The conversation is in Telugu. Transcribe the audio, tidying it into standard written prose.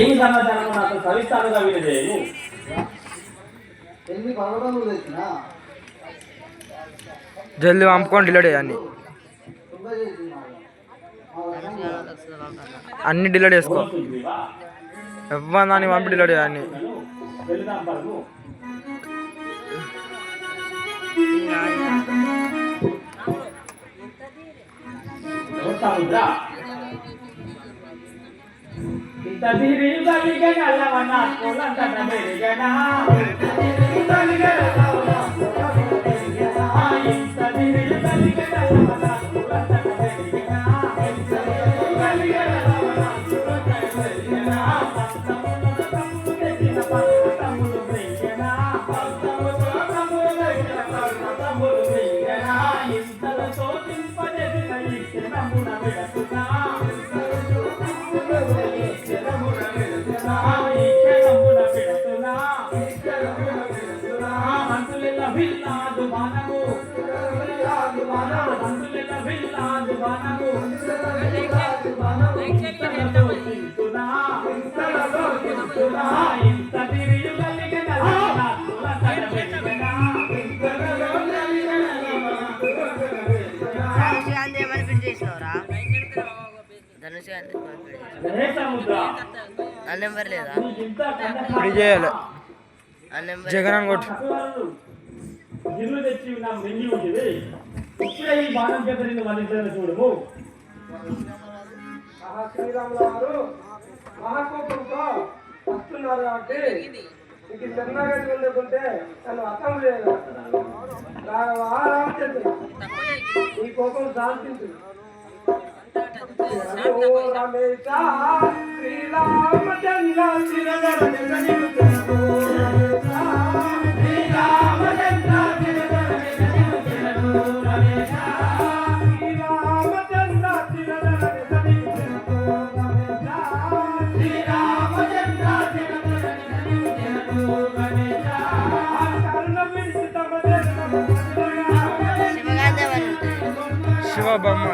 ఏమి సమాచారం నాకు సవిస్తారుగా వినదేము. జల్దీ పంపుకొని డిలీట్ అయ్యాన్ని అన్ని డిలీట్ చేసుకో. ఎవరు దాన్ని పంపి డిలీట్ అయ్యాన్ని. నెంబర్ లేదా చేయాలి జగన్ కొట్టు. గిన్నె తెచ్చి నా మెంగి ఉంటుంది. ఇప్పుడే ఈ బాణం చేత నిన్ను వందించాలని చూడము. శ్రీరాముల వారు మహాకోపంతో వస్తున్నారు కాబట్టి ఇంక శరణాగతి ఉండకుంటే నన్ను అర్థం లేదు. రామచంద్ర ఈ కోపం శాంతించు. రమేశ శ్రీరామచంద్ర శివ బొమ్మ